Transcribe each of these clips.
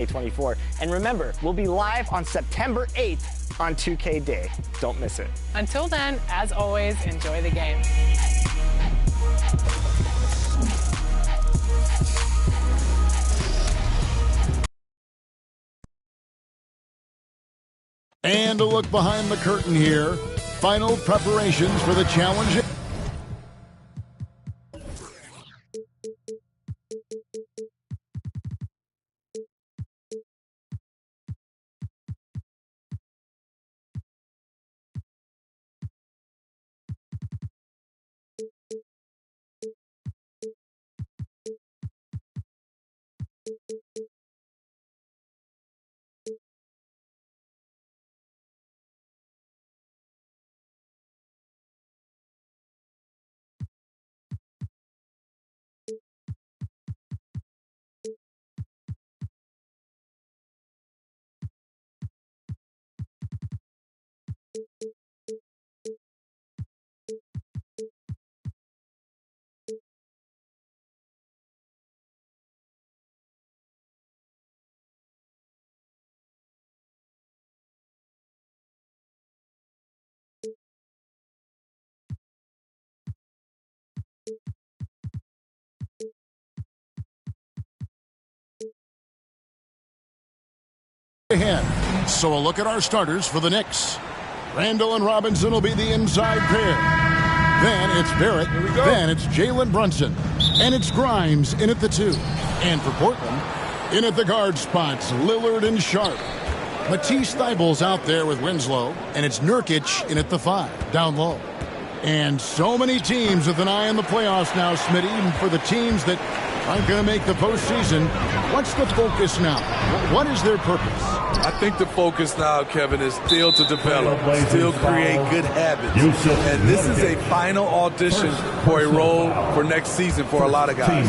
2024. And remember, we'll be live on September 8th on 2K Day. Don't miss it. Until then, as always, enjoy the game. And a look behind the curtain here. Final preparations for the challenge. Ahead. So a look at our starters for the Knicks. Randall and Robinson will be the inside pair. Then it's Barrett. Then it's Jalen Brunson. And it's Grimes in at the 2. And for Portland, in at the guard spots, Lillard and Sharp. Matisse Thybulle's out there with Winslow. And it's Nurkic in at the 5, down low. And so many teams with an eye on the playoffs now, Smitty. Even for the teams that aren't going to make the postseason, what's the focus now? What is their purpose? I think the focus now, Kevin, is still to develop, still create good habits. And this is a final audition for a role for next season for a lot of guys.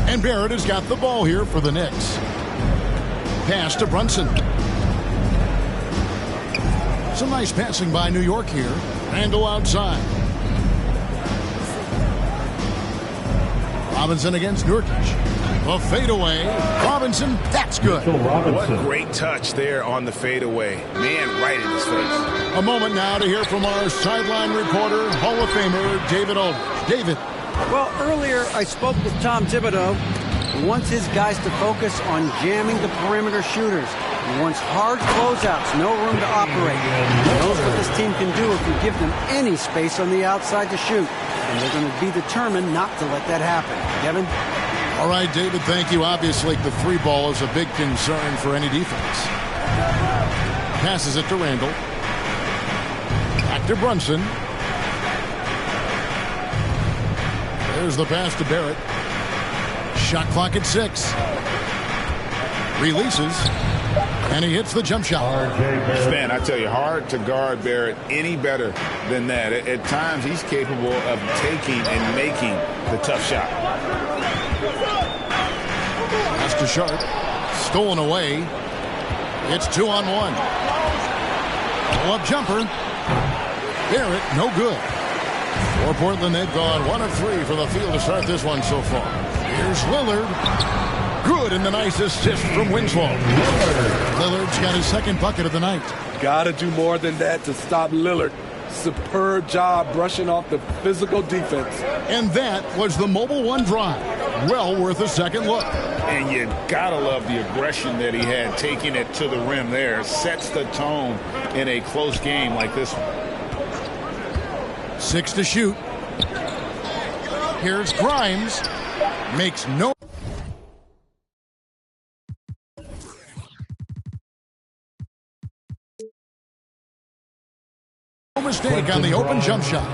And Barrett has got the ball here for the Knicks. Pass to Brunson. Some nice passing by New York here. Randall outside. Robinson against Nurkic. A fadeaway. Robinson, that's good. What great touch there on the fadeaway. Man, right in his face. A moment now to hear from our sideline reporter, Hall of Famer David Aldridge. David. Well, earlier I spoke with Tom Thibodeau. He wants his guys to focus on jamming the perimeter shooters. He wants hard closeouts, no room to operate. He knows what this team can do if you give them any space on the outside to shoot. And they're going to be determined not to let that happen. Kevin? All right, David, thank you. Obviously, the 3 ball is a big concern for any defense. Passes it to Randall. Back to Brunson. There's the pass to Barrett. Shot clock at 6. Releases. And he hits the jump shot. Man, I tell you, hard to guard Barrett any better than that. At times, he's capable of taking and making the tough shot. Pass to Sharp. Stolen away. It's 2-on-1. Pull-up jumper. Barrett, no good. For Portland, they've gone 1 of 3 for the field to start this one so far. Here's Lillard. Good, and the nice assist from Winslow. Lillard's got his second bucket of the night. Got to do more than that to stop Lillard. Superb job brushing off the physical defense. And that was the Mobile One drive. Well worth a second look. And you got to love the aggression that he had, taking it to the rim there. Sets the tone in a close game like this one. 6 to shoot. Here's Grimes. Makes no mistake on the open jump shot.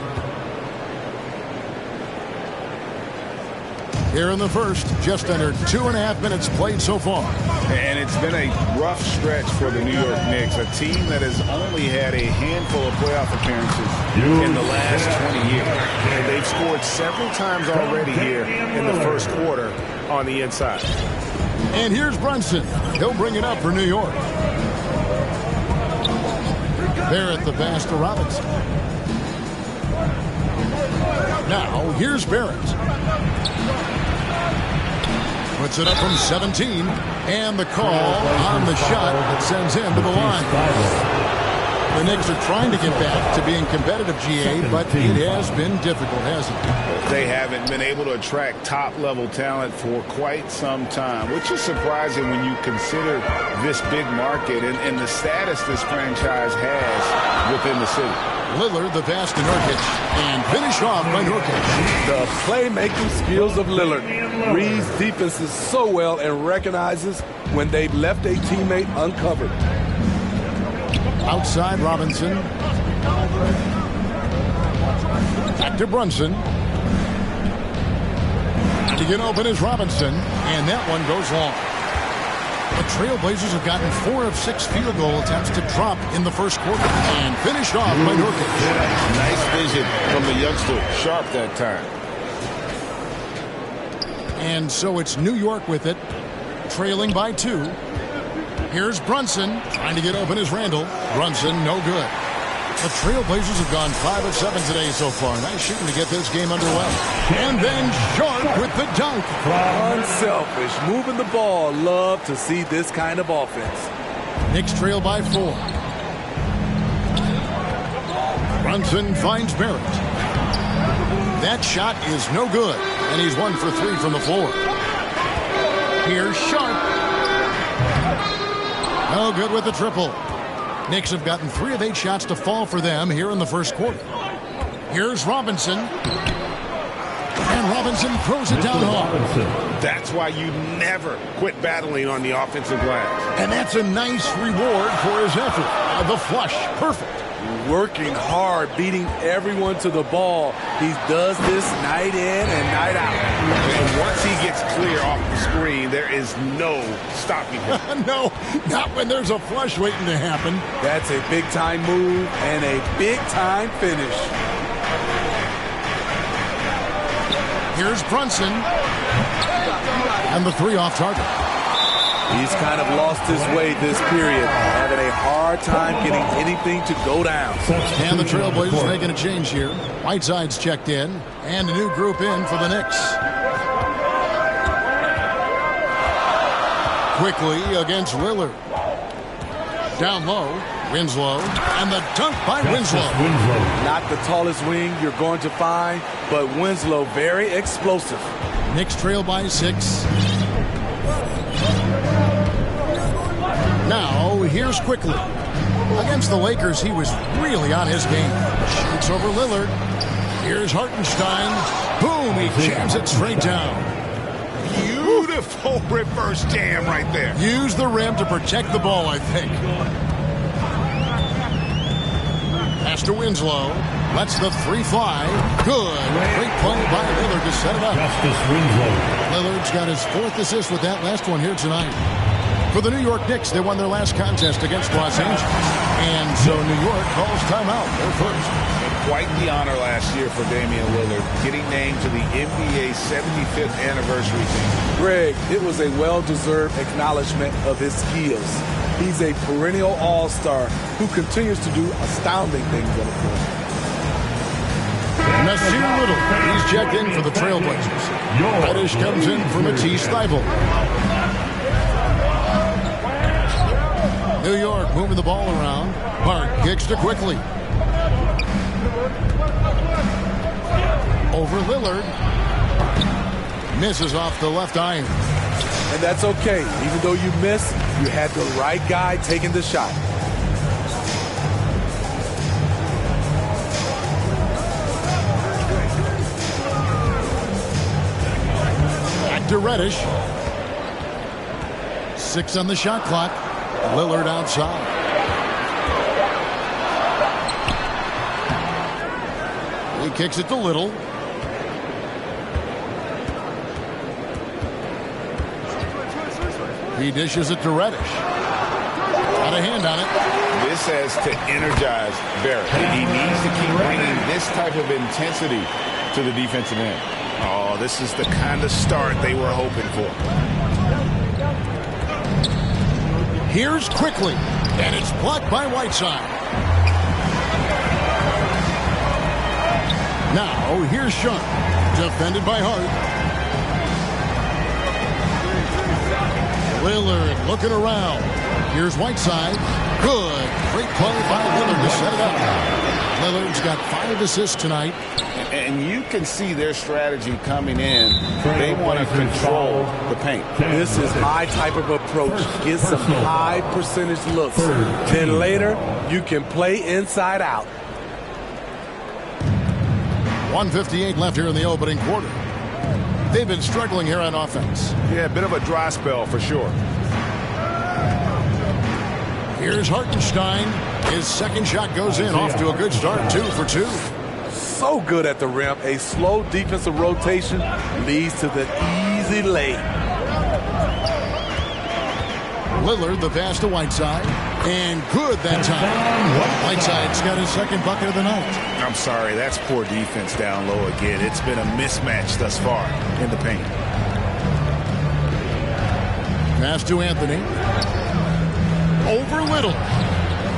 Here in the first, just under 2.5 minutes played so far. And it's been a rough stretch for the New York Knicks, a team that has only had a handful of playoff appearances in the last 20 years. And they've scored several times already here in the first quarter on the inside. And here's Brunson. He'll bring it up for New York. Barrett the pass to Robinson. Now, here's Barrett. Puts it up from 17, and the call on the shot that sends him to the line. The Knicks are trying to get back to being competitive, GA, but it has been difficult, hasn't it? They haven't been able to attract top-level talent for quite some time, which is surprising when you consider this big market and the status this franchise has within the city. Lillard, the pass to Nurkic, and finish off by Nurkic. The playmaking skills of Lillard. Reads defenses so well and recognizes when they've left a teammate uncovered. Outside Robinson. Back to Brunson. To get open is Robinson, and that one goes long. The Trailblazers have gotten 4 of 6 field goal attempts to drop in the first quarter and finished off by Nurkic. Nice vision from the youngster. Sharp that time. And so it's New York with it, trailing by 2. Here's Brunson. Trying to get open is Randall. Brunson, no good. The Trailblazers have gone 5 of 7 today so far. Nice shooting to get this game underway. And then Sharp with the dunk. Unselfish, moving the ball. Love to see this kind of offense. Knicks trail by 4. Brunson finds Barrett. That shot is no good, and he's 1 for 3 from the floor. Here's Sharp. No good with the triple. Knicks have gotten 3 of 8 shots to fall for them here in the first quarter. Here's Robinson. And Robinson throws it down hard. That's why you never quit battling on the offensive glass. And that's a nice reward for his effort. The flush, perfect. Working hard, beating everyone to the ball. He does this night in and night out. And once he gets clear off the screen, there is no stopping him. No, not when there's a flush waiting to happen. That's a big-time move and a big-time finish. Here's Brunson. And the 3 off target. He's kind of lost his way this period, having a hard time getting anything to go down. And the Trailblazers making a change here. Whiteside's checked in, and a new group in for the Knicks. Quickly against Lillard. Down low, Winslow, and the dunk by Winslow. Not the tallest wing you're going to find, but Winslow very explosive. Knicks trail by 6. Now, here's Quickly. Against the Lakers, he was really on his game. Shoots over Lillard. Here's Hartenstein. Boom, he jams it straight down. Beautiful reverse jam right there. Use the rim to protect the ball, I think. Pass to Winslow. Lets the 3 fly. Good. Great play by Lillard to set it up. Lillard's got his 4th assist with that last one here tonight. For the New York Knicks, they won their last contest against Los Angeles. And so New York calls timeout. They're first. Quite the honor last year for Damian Lillard, getting named to the NBA 75th anniversary team. Greg, it was a well-deserved acknowledgement of his skills. He's a perennial all-star who continues to do astounding things on the court. Nasir Little, he's checked in for the Trailblazers. Reddish comes in for Matisse Thybulle. New York moving the ball around. Hart kicks to Quickly. Over Lillard. Misses off the left iron. And that's okay. Even though you missed, you had the right guy taking the shot. Back to Reddish. 6 on the shot clock. Lillard outside. He kicks it to Little. He dishes it to Reddish. Got a hand on it. This has to energize Barrett. He needs to keep bringing this type of intensity to the defensive end. Oh, this is the kind of start they were hoping for. Here's Quickly, and it's blocked by Whiteside. Now, here's Sharp, defended by Hart. Lillard looking around. Here's Whiteside. Good. Great play by Lillard to set it up. Lillard's got 5 assists tonight. And you can see their strategy coming in. They want to control the paint. This is my type of approach. Get some high percentage looks. Then later, you can play inside out. 1:58 left here in the opening quarter. They've been struggling here on offense. Yeah, a bit of a dry spell for sure. Here's Hartenstein. His second shot goes in. Off to a good start. 2 for 2. So good at the rim. A slow defensive rotation leads to the easy lay. Lillard, the pass to Whiteside. And good that time. Whiteside's got his second bucket of the night. I'm sorry, that's poor defense down low again. It's been a mismatch thus far in the paint. Pass to Anthony. Over Little.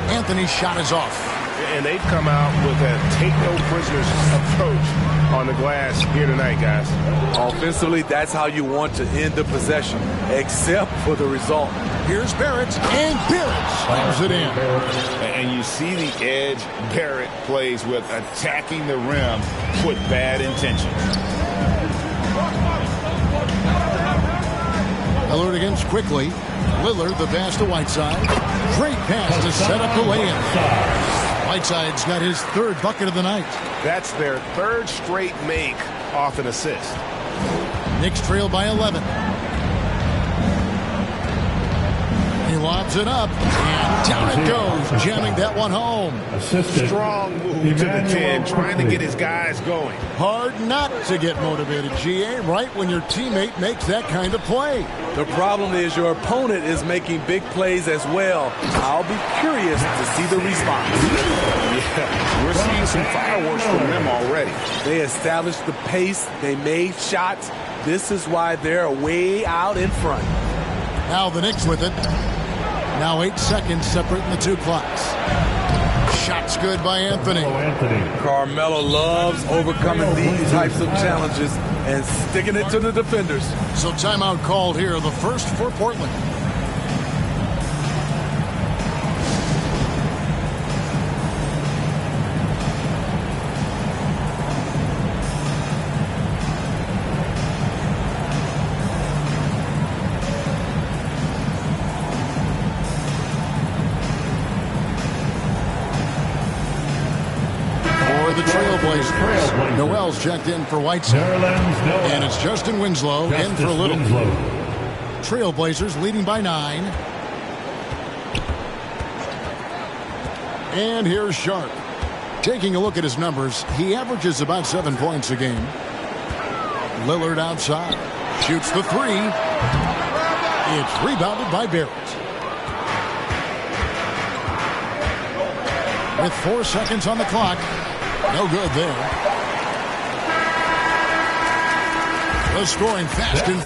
Anthony's shot is off. And they've come out with a take-no-prisoners approach on the glass here tonight, guys. Offensively, that's how you want to end the possession, except for the result. Here's Barrett, and Barrett slams it in. And you see the edge Barrett plays with, attacking the rim with bad intentions. Lillard against quickly. Lillard, the pass to Whiteside. Great pass to set up the lay-in. Whiteside's got his third bucket of the night. That's their third straight make off an assist. Knicks trail by 11. He lobs it up, and down it goes, jamming that one home. Strong move to the 10, trying to get his guys going. Hard not to get motivated, GA, right when your teammate makes that kind of play. The problem is your opponent is making big plays as well. I'll be curious to see the response. Yeah, we're seeing some fireworks from them already. They established the pace. They made shots. This is why they're way out in front. Now the Knicks with it. Now 8 seconds separating the two clocks. Shot's good by Anthony. Carmelo loves overcoming these types of challenges and sticking it to the defenders. So timeout called here, the first for Portland. Noel's checked in for Whiteside. And it's Justin Winslow in for Little. Trailblazers leading by 9. And here's Sharp. Taking a look at his numbers, he averages about 7 points a game. Lillard outside. Shoots the 3. It's rebounded by Barrett. With 4 seconds on the clock. No good there. The scoring fast and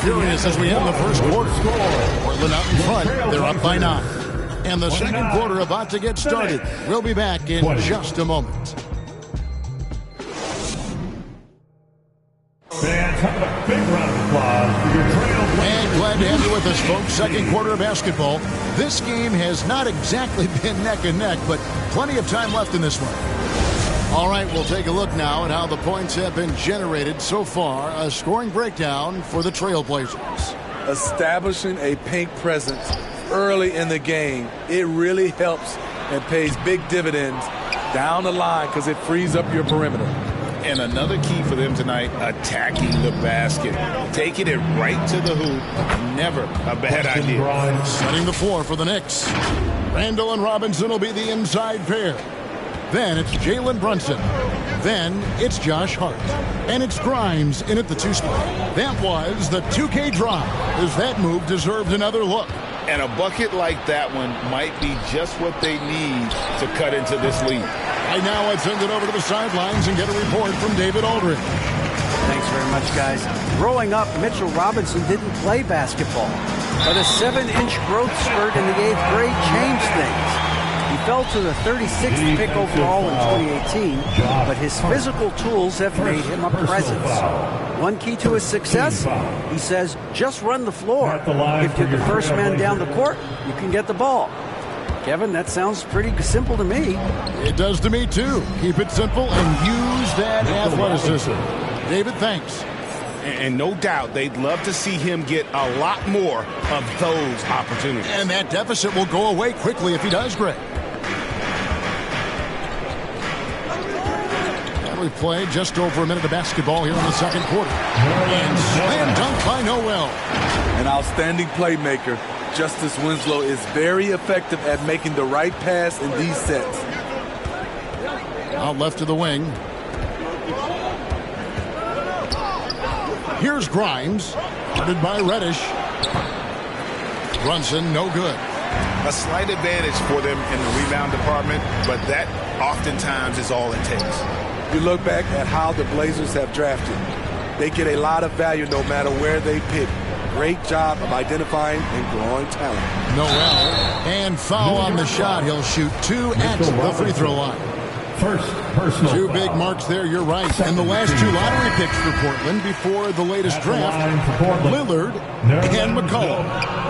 furious as we end the first quarter. Portland out in front. They're up by 9. And the second quarter about to get started. We'll be back in just a moment. Fans, have a big round of applause for your Trailblazers. And glad to have you with us, folks. Second quarter of basketball. This game has not exactly been neck and neck, but plenty of time left in this one. All right, we'll take a look now at how the points have been generated so far. A scoring breakdown for the Trailblazers. Establishing a paint presence early in the game, it really helps and pays big dividends down the line because it frees up your perimeter. And another key for them tonight, attacking the basket. Taking it right to the hoop. Never a bad idea. Setting the floor for the Knicks. Randall and Robinson will be the inside pair. Then it's Jalen Brunson. Then it's Josh Hart. And it's Grimes in at the 2 spot. That was the 2K drive, as that move deserved another look. And a bucket like that one might be just what they need to cut into this lead. Right now, let's send it over to the sidelines and get a report from David Aldridge. Thanks very much, guys. Growing up, Mitchell Robinson didn't play basketball, but a 7-inch growth spurt in the 8th grade changed things. He fell to the 36th pick overall in 2018, but his physical tools have made him a presence. One key to his success, he says, just run the floor. If you're the first man down the court, you can get the ball. Kevin, that sounds pretty simple to me. It does to me, too. Keep it simple and use that athleticism. David, thanks. And no doubt they'd love to see him get a lot more of those opportunities. And that deficit will go away quickly if he does, Greg. And we played just over a minute of basketball here in the second quarter. And slam dunk by Noel. An outstanding playmaker. Justice Winslow is very effective at making the right pass in these sets. Out left to the wing. Here's Grimes, guarded by Reddish. Brunson, no good. A slight advantage for them in the rebound department, but that oftentimes is all it takes. You look back at how the Blazers have drafted. They get a lot of value no matter where they pick. Great job of identifying and growing talent. Noel, and foul on the shot. He'll shoot 2 at the free throw line. First personal 2 big marks there, you're right. And the last 2 lottery picks for Portland before the latest draft, Lillard and McCollum.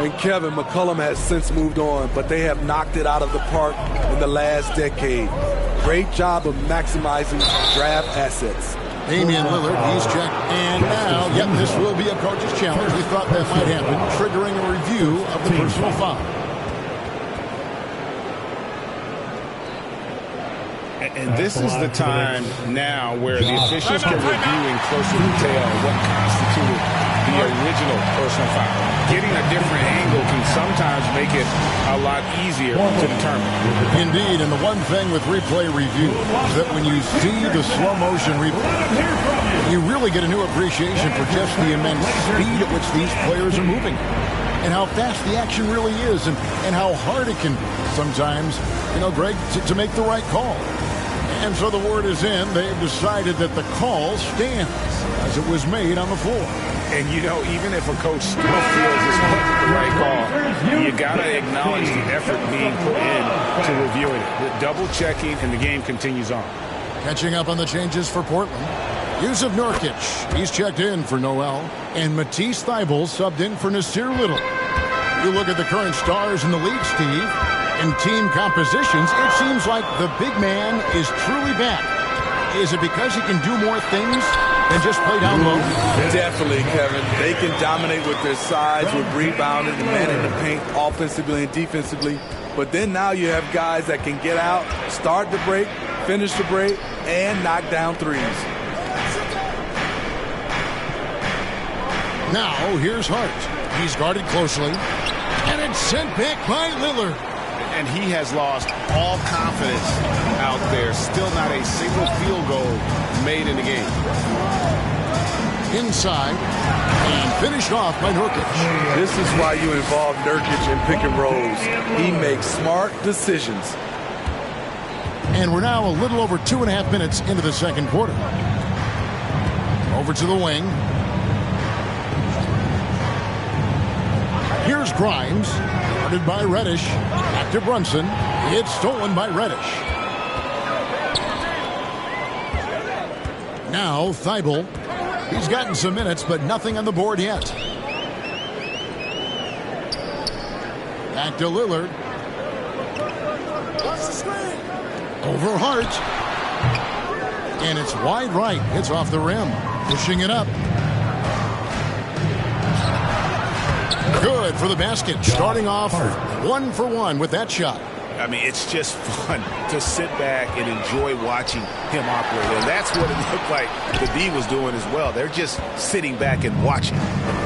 And Kevin, McCollum has since moved on, but they have knocked it out of the park in the last decade. Great job of maximizing draft assets. Damian Lillard, he's checked. And now, this will be a coach's challenge. We thought that might happen, triggering a review of the personal foul. And this is the time now where the officials can review in closer detail what constituted the original personal foul. Getting a different angle can sometimes make it a lot easier to determine. Indeed, and the one thing with replay review is that when you see the slow motion replay, you really get a new appreciation for just the immense speed at which these players are moving. And how fast the action really is, and how hard it can sometimes, Greg, to make the right call. And so the word is in. They've decided that the call stands as it was made on the floor. And, even if a coach still feels this wasn't the right call, you got to acknowledge the effort being put in to reviewing it. The double checking, and the game continues on. Catching up on the changes for Portland. Yusuf Nurkic, he's checked in for Noel. And Matisse Thybulle subbed in for Nasir Little. You look at the current stars in the league, Steve. In team compositions, it seems like the big man is truly back. Is it because he can do more things than just play down low? Definitely, Kevin. They can dominate with their size, with rebounding, and manning the paint offensively and defensively. But then now you have guys that can get out, start the break, finish the break, and knock down threes. Now, here's Hart. He's guarded closely. And it's sent back by Lillard. And he has lost all confidence out there. Still not a single field goal made in the game. Inside. And finished off by Nurkic. This is why you involve Nurkic in pick and rolls. He makes smart decisions. And we're now a little over 2.5 minutes into the second quarter. Over to the wing. Here's Grimes. Guarded by Reddish. Back to Brunson. It's stolen by Reddish. Now Thybulle. He's gotten some minutes, but nothing on the board yet. Back to Lillard. Over Hart. And it's wide right. It's off the rim. Pushing it up. Good for the basket. Starting off 1 for 1 with that shot. I mean, it's just fun to sit back and enjoy watching him operate. And that's what it looked like the D was doing as well. They're just sitting back and watching.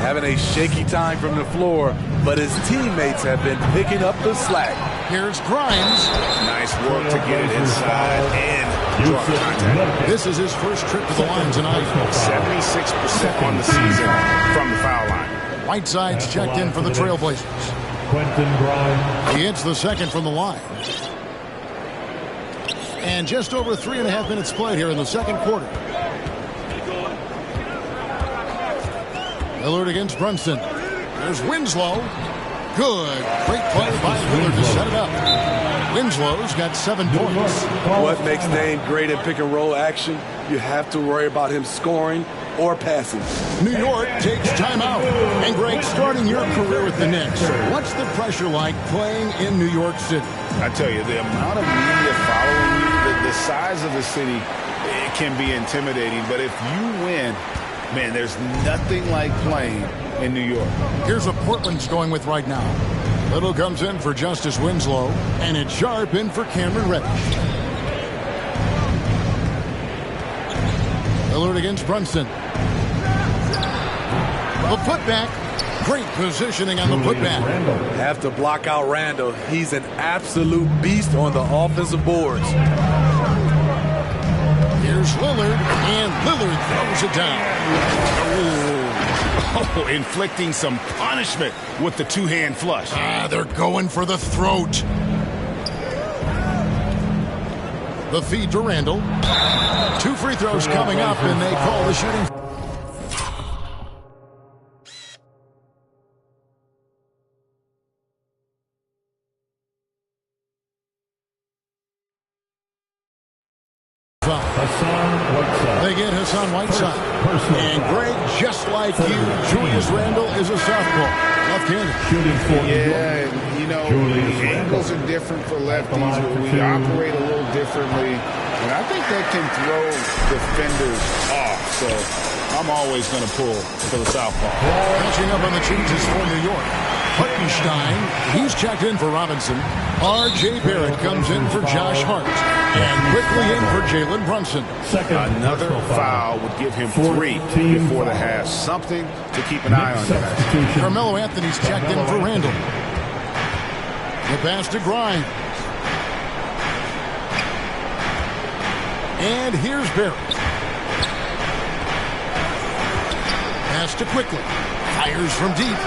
Having a shaky time from the floor, but his teammates have been picking up the slack. Here's Grimes. Nice work to get it inside and draw contact. This is his first trip to the line tonight. 76% on the season from the foul line. Whiteside's checked in for the Trailblazers. Quentin Grimes. He hits the second from the line. And just over 3.5 minutes played here in the second quarter. Lillard against Brunson. There's Winslow. Good. Great play by Lillard to set it up. Winslow's got 7 points. What makes Dame great in pick and roll action? You have to worry about him scoring or passing. New York takes timeout. And Greg, starting your career with the Knicks, what's the pressure like playing in New York City? I tell you, the amount of media following you, the size of the city, it can be intimidating. But if you win, man, there's nothing like playing in New York. Here's what Portland's going with right now. Little comes in for Justice Winslow, and it's Sharp in for Cameron Reddish. Lillard against Brunson. The putback. Great positioning on the putback. Have to block out Randall. He's an absolute beast on the offensive boards. Here's Lillard, and Lillard throws it down. Oh, inflicting some punishment with the two-hand flush. They're going for the throat. The feed to Randall. 2 free throws coming up, and they call the shooting. They get Hassan Whiteside. And Greg, just like you, Julius Randle is a southpaw. Left-handed. Yeah, you know, the angles are different for lefties. We operate a little differently. And I think that can throw defenders off. So I'm always going to pull for the southpaw. Catching up on the changes for New York. Hartenstein, he's checked in for Robinson. R.J. Barrett comes in for Josh Hart. And quickly in for Jalen Brunson. Another foul would give him 3 before the half. Something to keep an eye on, guys. Carmelo Anthony's checked in for Randall. The pass to Grimes. And here's Barrett. Pass to Quickly. Fires from deep.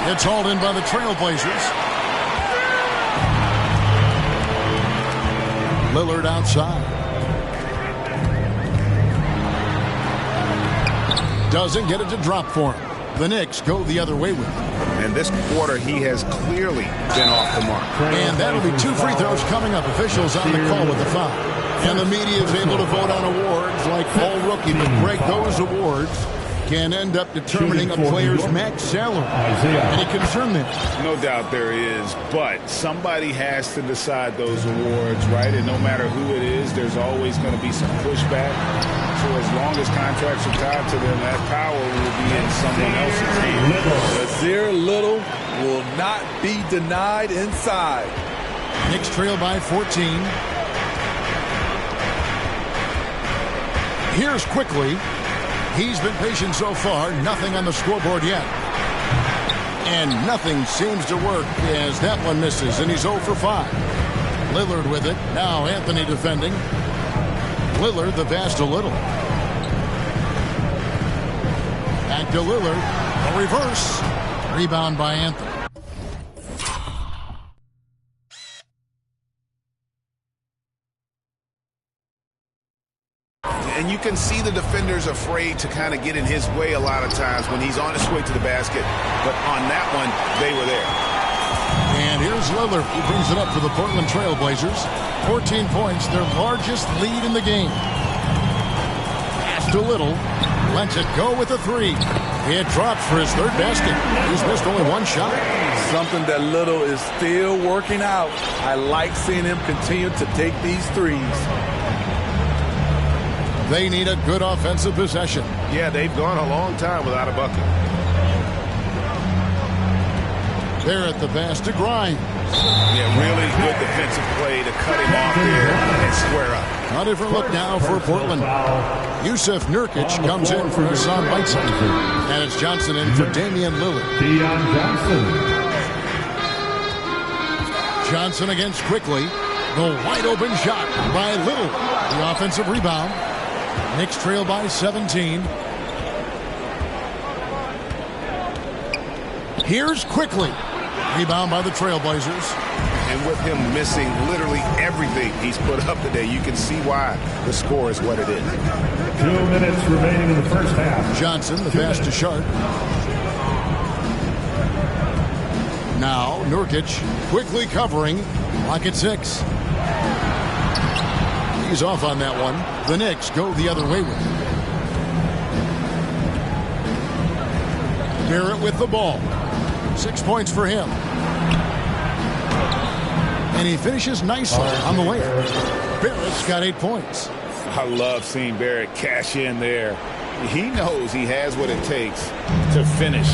It's hauled in by the Trailblazers. Lillard outside. Doesn't get it to drop for him. The Knicks go the other way with him. And this quarter, he has clearly been off the mark. And that'll be 2 free throws coming up. Officials on the call with the foul. And the media is able to vote on awards like All Rookie. But Greg, those awards can end up determining a player's max salary. Any concern there? No doubt there is, but somebody has to decide those awards, right? And no matter who it is, there's always going to be some pushback. So as long as contracts are tied to them, that power will be in someone else's hands. Nasir Little will not be denied inside. Knicks trail by 14. Here's Quickly. He's been patient so far. Nothing on the scoreboard yet. And nothing seems to work as that one misses, and he's 0 for 5. Lillard with it. Now Anthony defending. Lillard, the pass to Little. Back to Lillard. A reverse. Rebound by Anthony. And you can see the defenders afraid to kind of get in his way a lot of times when he's on his way to the basket. But on that one, they were there. And here's Lillard, who brings it up for the Portland Trailblazers. 14 points, their largest lead in the game. Pass to Little. Lets it go with a 3. It drops for his 3rd basket. He's missed only 1 shot. Something that Little is still working out. I like seeing him continue to take these threes. They need a good offensive possession. Yeah, they've gone a long time without a bucket. Barrett, the pass to Grimes. Yeah, really good defensive play to cut him off there and square up. A different look now for Portland. Yusuf Nurkic comes in for Hassan Whiteside. And it's Johnson in for Damian Lillard. Johnson against Quickly. The wide open shot by Little. The offensive rebound. Knicks trail by 17. Here's Quickly. Rebound by the Trailblazers. And with him missing literally everything he's put up today, you can see why the score is what it is. 2 minutes remaining in the first half. Johnson, the pass to Sharp. Now Nurkic quickly covering. Clock at 6. He's off on that one. The Knicks go the other way with it. Barrett with the ball. 6 points for him. And he finishes nicely on the layup. Barrett's got 8 points. I love seeing Barrett cash in there. He knows he has what it takes to finish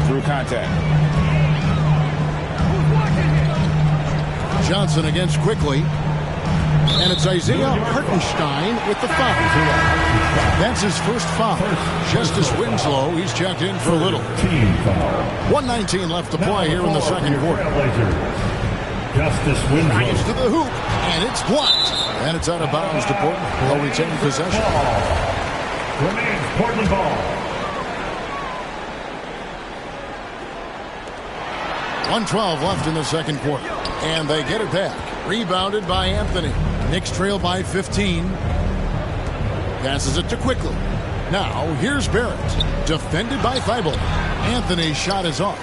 through contact. Johnson against Quickly. And it's Isaiah Hartenstein with the foul. That's his first foul. Justice Winslow, he's checked in for a little. 1:19 left to play here in the second quarter. Justice Winslow. Gets to the hoop, and it's blocked. And it's out of bounds to Portland. They'll retain possession. Remains Portland ball. 1:12 left in the second quarter. And they get it back. Rebounded by Anthony. Knicks trail by 15. Passes it to Quickly. Now, here's Barrett. Defended by Thibault. Anthony's shot is off.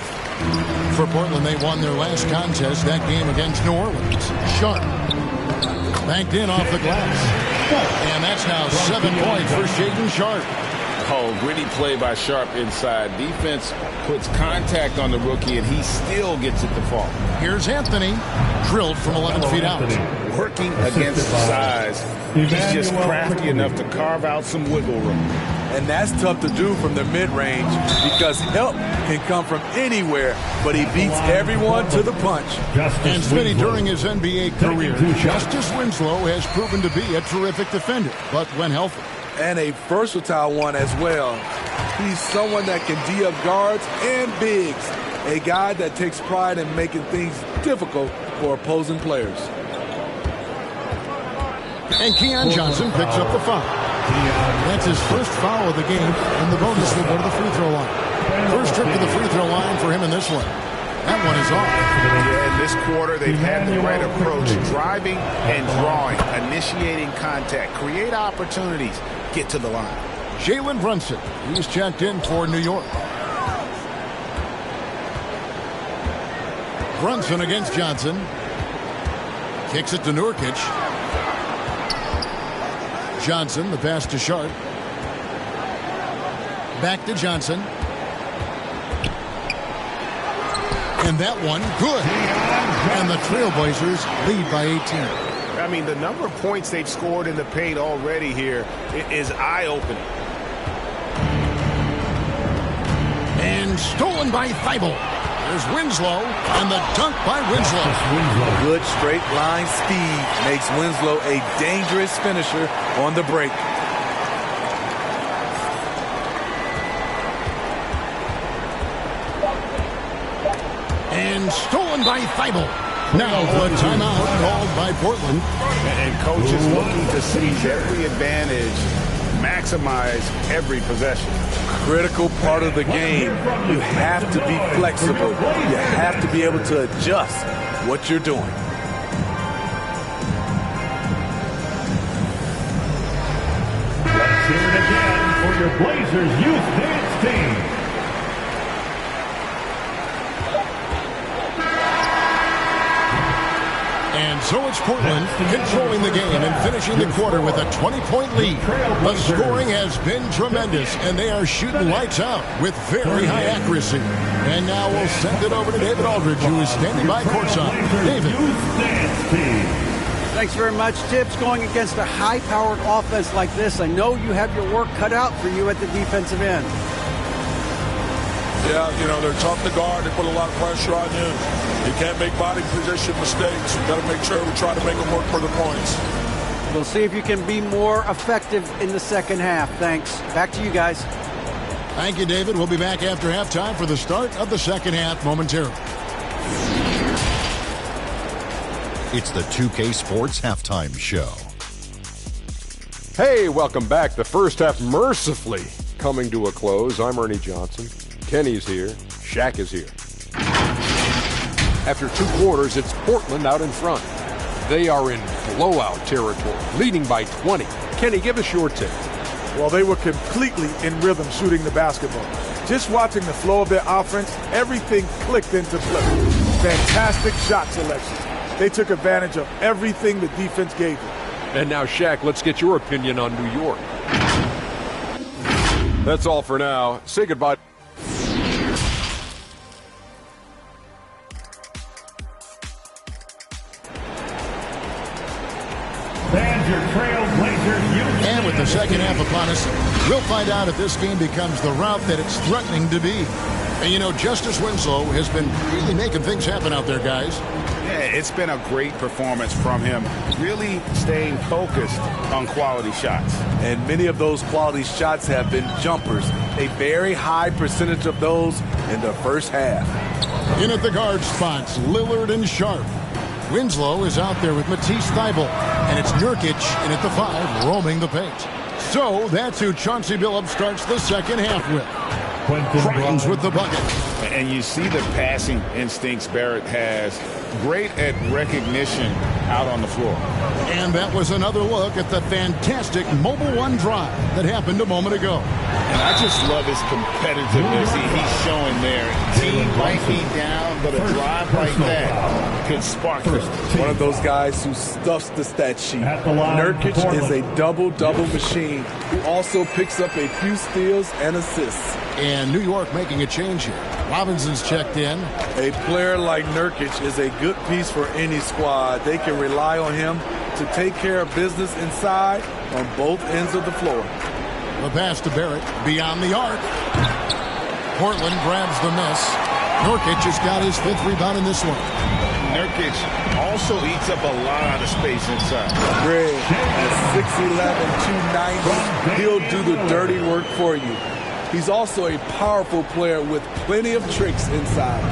For Portland, they won their last contest, that game against New Orleans. Sharp. Banked in off the glass. And that's now 7 points for Shaedon Sharpe. Oh, gritty play by Sharpe inside. Defense puts contact on the rookie, and he still gets it to fall. Here's Anthony. Drilled from 11 feet out. Working against size. He's just crafty enough to carve out some wiggle room. And that's tough to do from the mid-range because help can come from anywhere, but he beats everyone to the punch. And Smitty, during his NBA career, Justice Winslow has proven to be a terrific defender, but when healthy. And a versatile one as well. He's someone that can D-up guards and bigs. A guy that takes pride in making things difficult for opposing players. And Keon Johnson picks up the foul. That's his first foul of the game, and the bonus will go to the free throw line. First trip to the free throw line for him in this one. That one is off. Yeah, in this quarter, they've had the right approach. Driving and drawing, initiating contact, create opportunities, get to the line. Jalen Brunson, he's checked in for New York. Brunson against Johnson. Kicks it to Nurkic. Johnson, the pass to Sharpe. Back to Johnson. And that one, good. And the Trailblazers lead by 18. I mean, the number of points they've scored in the paint already here is eye-opening. And stolen by Thibault. There's Winslow, and the dunk by Winslow. Good straight line speed makes Winslow a dangerous finisher on the break. And stolen by Thibault. Now a timeout called by Portland. And coach is looking to seize every advantage, maximize every possession. Critical part of the game. You have to be flexible. You have to be able to adjust what you're doing. Let's hear it again for your Blazers youth dance team. And so it's Portland controlling the game and finishing the quarter with a 20-point lead. The scoring has been tremendous, and they are shooting lights out with very high accuracy. And now we'll send it over to David Aldridge, who is standing by courtside. David. Thanks very much, Tibbs. Going against a high-powered offense like this, I know you have your work cut out for you at the defensive end. Yeah, you know, they're tough to guard. They put a lot of pressure on you. You can't make body position mistakes. You've got to make sure we try to make them work for the points. We'll see if you can be more effective in the second half. Thanks. Back to you guys. Thank you, David. We'll be back after halftime for the start of the second half momentarily. It's the 2K Sports Halftime Show. Hey, welcome back. The first half mercifully coming to a close. I'm Ernie Johnson. Kenny's here. Shaq is here. After 2 quarters, it's Portland out in front. They are in blowout territory, leading by 20. Kenny, give us your take. Well, they were completely in rhythm shooting the basketball. Just watching the flow of their offense, everything clicked into place. Fantastic shot selection. They took advantage of everything the defense gave them. And now, Shaq, let's get your opinion on New York. That's all for now. Say goodbye. And with the second half upon us, we'll find out if this game becomes the route that it's threatening to be. And, you know, Justice Winslow has been really making things happen out there, guys. Yeah, it's been a great performance from him, really staying focused on quality shots. And many of those quality shots have been jumpers, a very high percentage of those in the first half. In at the guard spots, Lillard and Sharp. Winslow is out there with Matisse Thybulle, and it's Nurkic in at the 5, roaming the paint. So that's who Chauncey Billups starts the second half with. Grimes with the bucket. And you see the passing instincts Barrett has. Great at recognition out on the floor. And that was another look at the fantastic Mobile One drive that happened a moment ago. And I just love his competitiveness he's showing there. Team might be down, but a drive like that could spark them. One of those guys who stuffs the stat sheet. Nurkic is a double-double machine who also picks up a few steals and assists. And New York making a change here. Robinson's checked in. A player like Nurkic is a good piece for any squad. They can rely on him to take care of business inside on both ends of the floor. The pass to Barrett beyond the arc. Portland grabs the miss. Nurkic has got his 5th rebound in this one. Nurkic also eats up a lot of space inside. Greg, at 6'11", 290, he'll do the dirty work for you. He's also a powerful player with plenty of tricks inside.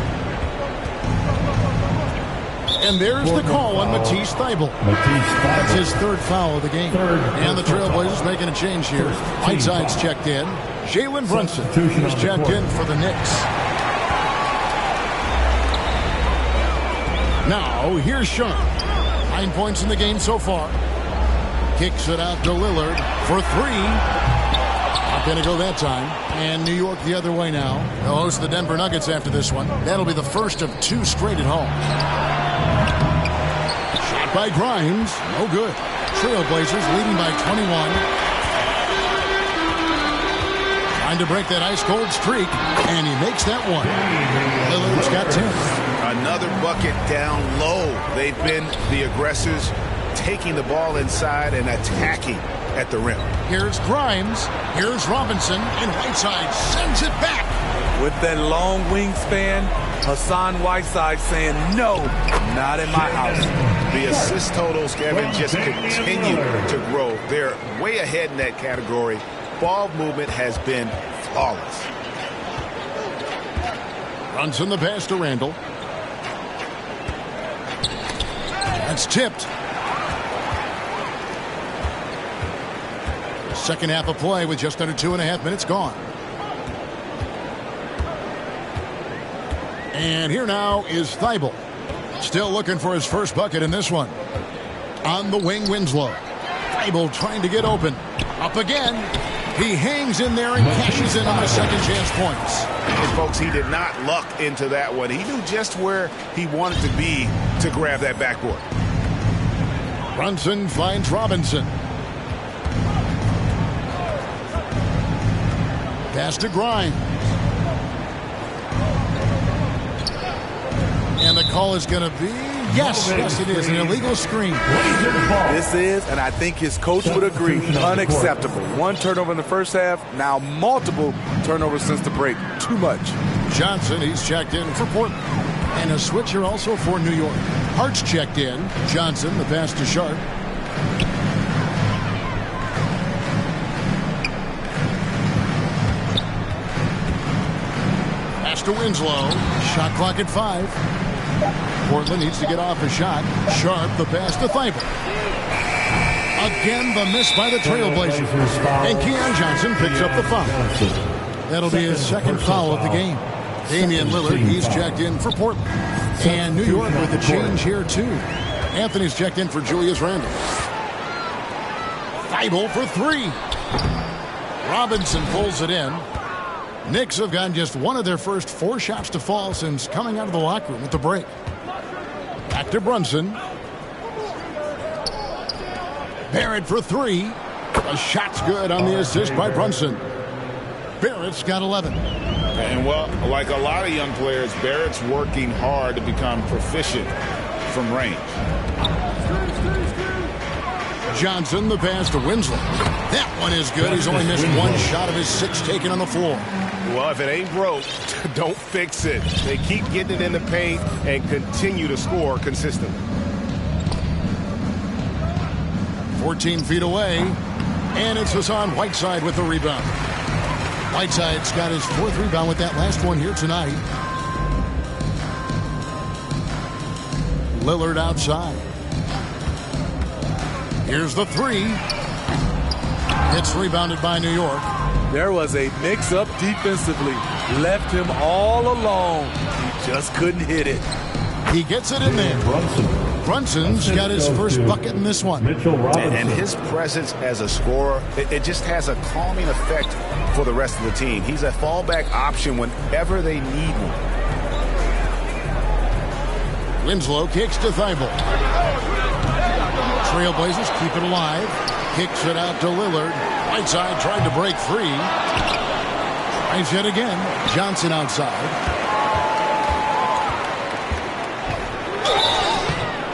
And there's the call on Matisse Thybulle. That's his 3rd foul of the game. And the Trailblazers making a change here. Whiteside's checked in. Jalen Brunson is checked in for the Knicks. Now, here's Sharp. 9 points in the game so far. Kicks it out to Lillard for 3. Not going to go that time. And New York the other way now. They'll host the Denver Nuggets after this one. That'll be the first of 2 straight at home. Shot by Grimes. No good. Trailblazers leading by 21. Trying to break that ice-cold streak. And he makes that one. Lillard's got 10. Another bucket down low. They've been the aggressors, taking the ball inside and attacking at the rim. Here's Grimes. Here's Robinson. And Whiteside sends it back. With that long wingspan, Hassan Whiteside saying, no, not in my house. The assist totals, Kevin, just continue to grow. They're way ahead in that category. Ball movement has been flawless. Brunson the pass to Randall. That's tipped. Second half of play with just under 2.5 minutes gone. And here now is Thybulle. Still looking for his first bucket in this one. On the wing, Winslow. Thybulle trying to get open. Up again. He hangs in there and cashes in on the second chance points. And folks, he did not luck into that one. He knew just where he wanted to be to grab that backboard. Brunson finds Robinson. Pass to Grimes. And the call is going to be, yes, it is, an illegal screen. This is, and I think his coach would agree, unacceptable. 1 turnover in the first half, now multiple turnovers since the break. Too much. Johnson, he's checked in for Portland. And a switcher also for New York. Hart's checked in. Johnson, the pass to Sharp. Pass to Winslow. Shot clock at 5. Portland needs to get off a shot. Sharp, the pass to Thybulle. Again, the miss by the Trailblazers. And Keon Johnson picks up the foul. That'll be his 2nd foul of the game. Damian Lillard, he's checked in for Portland. And New York with a change here, too. Anthony's checked in for Julius Randle. Thybulle for 3. Robinson pulls it in. Knicks have gotten just one of their first 4 shots to fall since coming out of the locker room at the break. Back to Brunson. Barrett for three. A shot's good on the assist by Brunson. Barrett's got 11. And, well, like a lot of young players, Barrett's working hard to become proficient from range. Johnson, the pass to Winslow. That one is good. He's only missed one shot of his 6 taken on the floor. Well, if it ain't broke, don't fix it. They keep getting it in the paint and continue to score consistently. 14 feet away, and it's Hassan Whiteside with the rebound. Whiteside's got his 4th rebound with that last one here tonight. Lillard outside. Here's the 3. It's rebounded by New York. There was a mix-up defensively. Left him all alone. He just couldn't hit it. He gets it in there. Brunson's got his first bucket in this one. And his presence as a scorer, it just has a calming effect for the rest of the team. He's a fallback option whenever they need one. Winslow kicks to Thibault. Trailblazers keep it alive. Kicks it out to Lillard. Whiteside tried to break free. Tries it again. Johnson outside.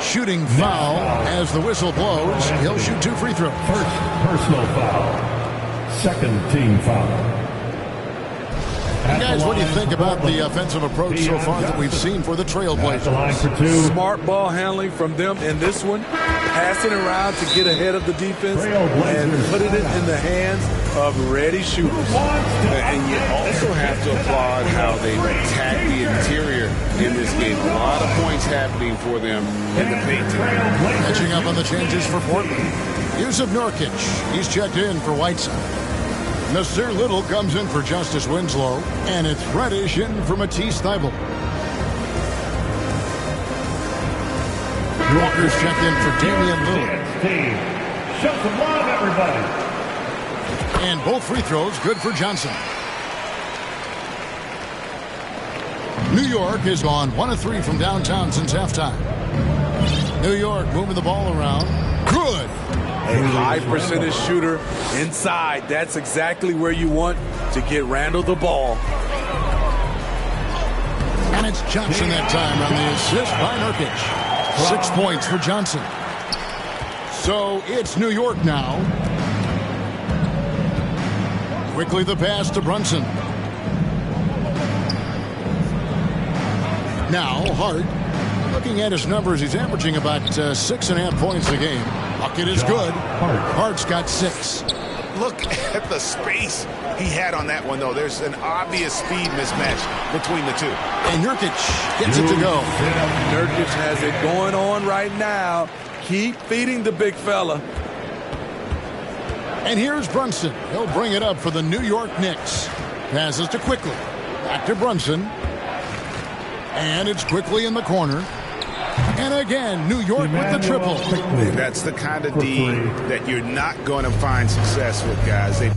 Shooting foul as the whistle blows. He'll shoot 2 free throws. First personal foul. Second team foul. Guys, what do you think about the offensive approach so far that we've seen for the Trailblazers? Smart ball handling from them in this one. Passing around to get ahead of the defense and putting it in the hands of ready shooters. And you also have to applaud how they attack the interior in this game. A lot of points happening for them in the paint tonight. Catching up on the changes for Portland. Yusuf Nurkic, he's checked in for Whiteside. Nasir Little comes in for Justice Winslow, and it's Reddish in for Matisse Thybulle. Walker's checked in for Damian Lillard. Show some love, everybody. And both free throws good for Johnson. New York has gone 1 of 3 from downtown since halftime. New York moving the ball around. Good. A high percentage shooter inside. That's exactly where you want to get Randall the ball. And it's Johnson that time on the assist by Nurkic. 6 points for Johnson. So it's New York now. Quickly the pass to Brunson. Now Hart. Looking at his numbers, he's averaging about 6.5 points a game. Bucket is good. Hart's got 6. Look at the space he had on that one, though. There's an obvious speed mismatch between the two. And Nurkic gets it to go. Nurkic has it going on right now. Keep feeding the big fella. And here's Brunson. He'll bring it up for the New York Knicks. Passes to Quickly. Back to Brunson. And it's Quickly in the corner. And again, New York with the triple. That's the kind of D that you're not going to find success with, guys. They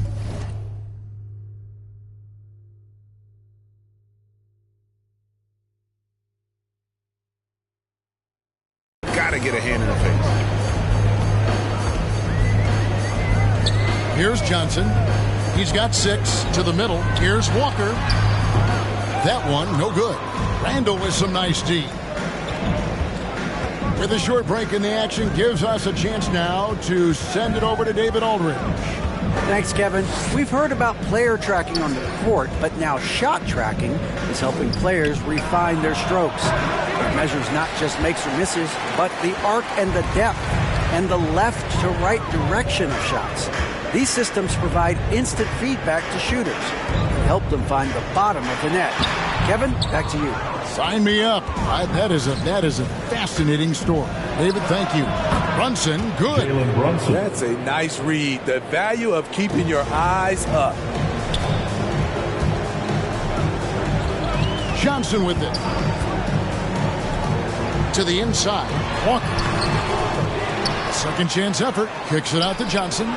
got to get a hand in the face. Here's Johnson. He's got 6 to the middle. Here's Walker. That one, no good. Randall with some nice D. With a short break in the action, gives us a chance now to send it over to David Aldridge. Thanks, Kevin. We've heard about player tracking on the court, but now shot tracking is helping players refine their strokes. It measures not just makes or misses, but the arc and the depth and the left to right direction of shots. These systems provide instant feedback to shooters and help them find the bottom of the net. Kevin, back to you. Sign me up. That is a fascinating story. David, thank you. Brunson, good. That's a nice read. The value of keeping your eyes up. Johnson with it. To the inside. Walker. Second chance effort. Kicks it out to Johnson.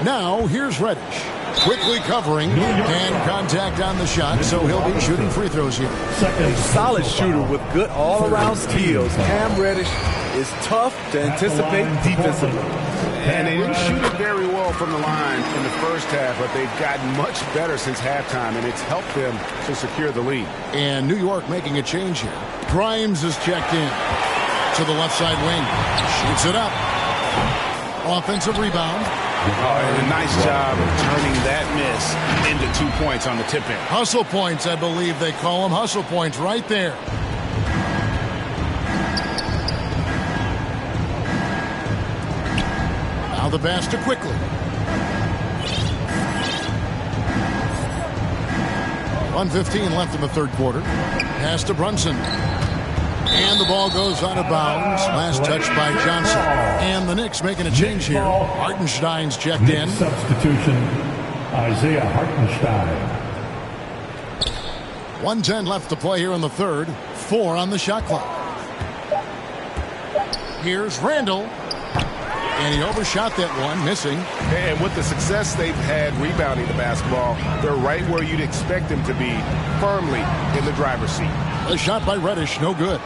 Now, here's Reddish. quickly covering, and contact on the shot, so he'll be shooting free throws here. A solid shooter with good all-around skills. Cam Reddish is tough to anticipate defensively. And they didn't shoot it very well from the line in the first half, but they've gotten much better since halftime, and it's helped them to secure the lead. And New York making a change here. Grimes is checked in to the left side wing. Shoots it up. Offensive rebound. And a nice job of turning that miss into 2 points on the tip-in. Hustle points, I believe they call them. Hustle points right there. Now the pass to quickly. 1:15 left in the third quarter. Pass to Brunson. And the ball goes out of bounds. Last touch by Johnson. And the Knicks making a change here. Hartenstein's checked in. Substitution, Isaiah Hartenstein. 1:10 left to play here in the third. 4 on the shot clock. Here's Randall. And he overshot that one, missing. And with the success they've had rebounding the basketball, they're right where you'd expect them to be, firmly in the driver's seat. A shot by Reddish, no good.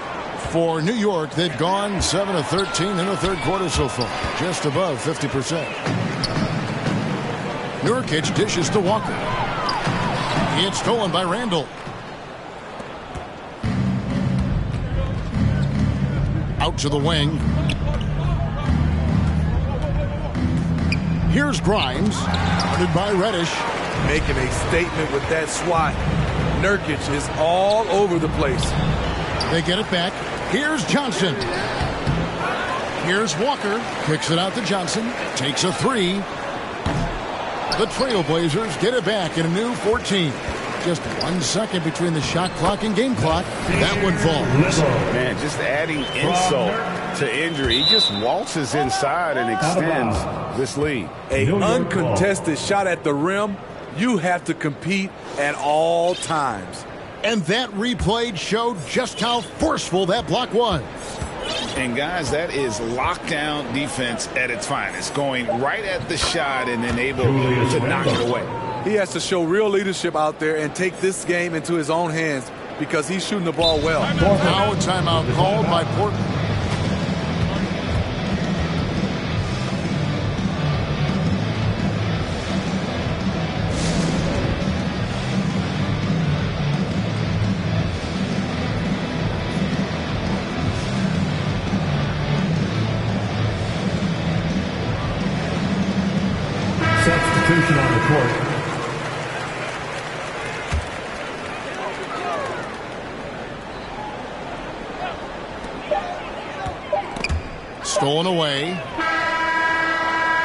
For New York, they've gone 7 of 13 in the third quarter so far, just above 50%. Nurkic dishes to Walker. It's stolen by Randall. Out to the wing. Here's Grimes, guarded by Reddish. Making a statement with that swat. Nurkic is all over the place. They get it back. Here's Johnson. Here's Walker. Kicks it out to Johnson. Takes a three. The Trailblazers get it back in a new 14. Just 1 second between the shot clock and game clock. That one falls. Man, just adding insult to injury. He just waltzes inside and extends this lead. An uncontested shot at the rim. You have to compete at all times. And that replay showed just how forceful that block was. And guys, that is lockdown defense at its finest. Going right at the shot and then able to knock it away. He has to show real leadership out there and take this game into his own hands because he's shooting the ball well. Now a timeout called by Portland. Substitution on the court. Stolen away.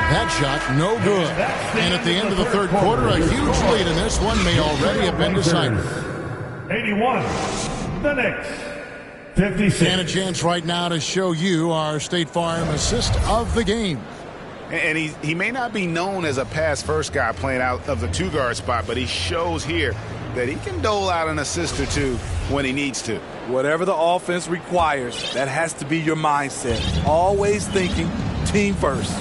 That shot, no good. And at the end of the third quarter, a huge lead in this one may already have been decided. 81, the Knicks. 56. And a chance right now to show you our State Farm assist of the game. And he may not be known as a pass-first guy playing out of the two-guard spot, but he shows here that he can dole out an assist or two when he needs to. Whatever the offense requires, that has to be your mindset. Always thinking team first.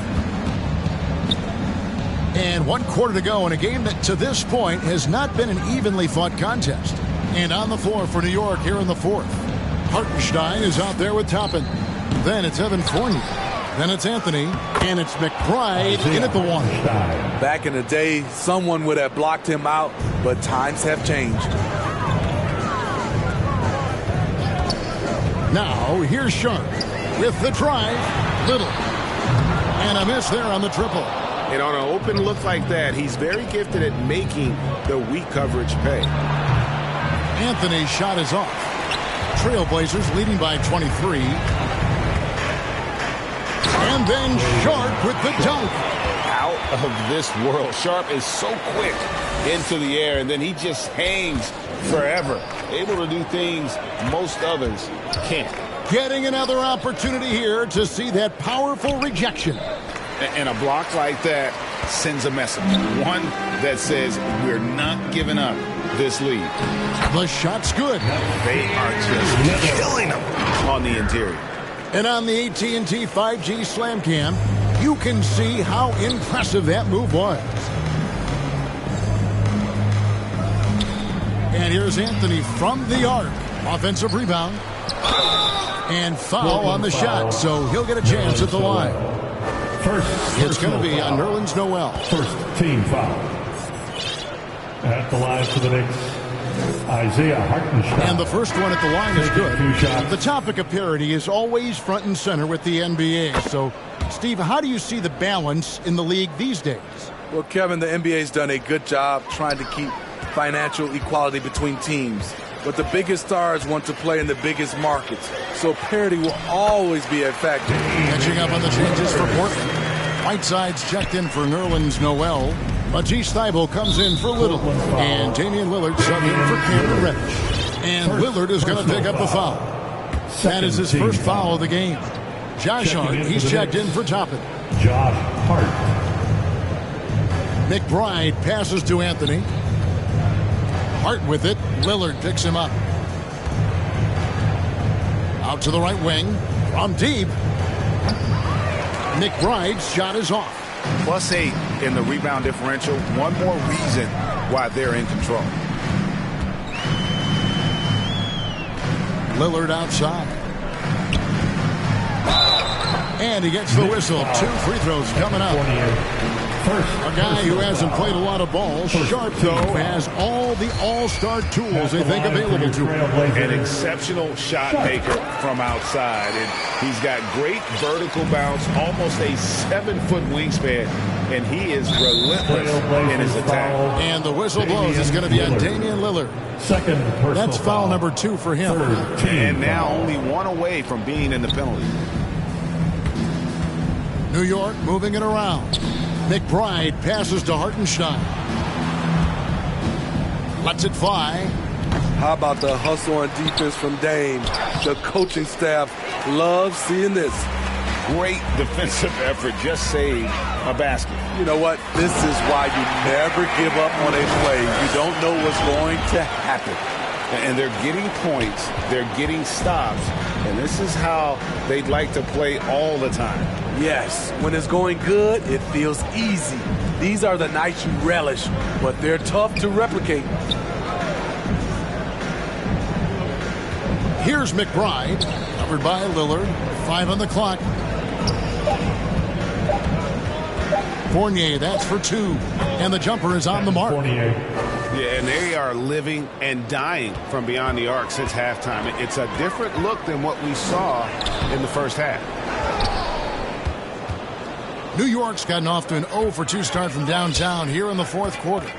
And 1 quarter to go in a game that to this point has not been an evenly fought contest. And on the floor for New York here in the fourth. Hartenstein is out there with Toppin. Then it's Evan Fournier. Then it's Anthony, and it's McBride in at the one. Back in the day, someone would have blocked him out, but times have changed. Now, here's Sharp with the drive. Little. And a miss there on the triple. And on an open look like that, he's very gifted at making the weak coverage pay. Anthony's shot is off. Trailblazers leading by 23. And then Sharp with the dunk. Out of this world. Sharp is so quick into the air, and then he just hangs forever. Able to do things most others can't. Getting another opportunity here to see that powerful rejection. And a block like that sends a message. One that says we're not giving up this lead. The shot's good. They are just killing them on the interior. And on the AT&T 5G Slam Cam, you can see how impressive that move was. And here's Anthony from the arc. Offensive rebound. And foul on the shot, so he'll get a chance at the line. It's going to be on Nerlens Noel. First team foul. At the line for the Knicks, Isaiah Hartenstein. And the first one at the line is good. The topic of parity is always front and center with the NBA. So, Steve, how do you see the balance in the league these days? Well, Kevin, the NBA's done a good job trying to keep financial equality between teams. But the biggest stars want to play in the biggest markets. So parity will always be a factor. Catching up on the changes for Portland. Whiteside's checked in for Nerlens Noel. Matisse Thybulle comes in for Little. And Damian Lillard subbed in for Cameron Reddish. And Lillard is going to pick up the foul. That is his first foul of the game. Josh Hart, he's checked in for Toppin. Josh Hart. McBride passes to Anthony. Hart with it. Lillard picks him up. Out to the right wing. From deep. McBride's shot is off. +8 in the rebound differential. One more reason why they're in control. Lillard outside. And he gets the whistle. 2 free throws coming up. A guy who hasn't played a lot of ball. Sharp, though, has all the all-star tools they think available to him. An exceptional shot maker from outside. And he's got great vertical bounce, almost a 7-foot wingspan. And he is relentless in his attack. And the whistle blows. It's going to be on Damian Lillard. That's foul number 2 for him. And now only 1 away from being in the penalty. New York moving it around. McBride passes to Hartenstein. Lets it fly. How about the hustle on defense from Dame? The coaching staff loves seeing this. Great defensive effort. Just saved a basket. You know what? This is why you never give up on a play. You don't know what's going to happen. And they're getting points. They're getting stops. And this is how they'd like to play all the time. Yes, when it's going good, it feels easy. These are the nights you relish, but they're tough to replicate. Here's McBride, covered by Lillard. 5 on the clock. Fournier, that's for 2. And the jumper is on the mark. Yeah, and they are living and dying from beyond the arc since halftime. It's a different look than what we saw in the first half. New York's gotten off to an 0-for-2 start from downtown here in the 4th quarter.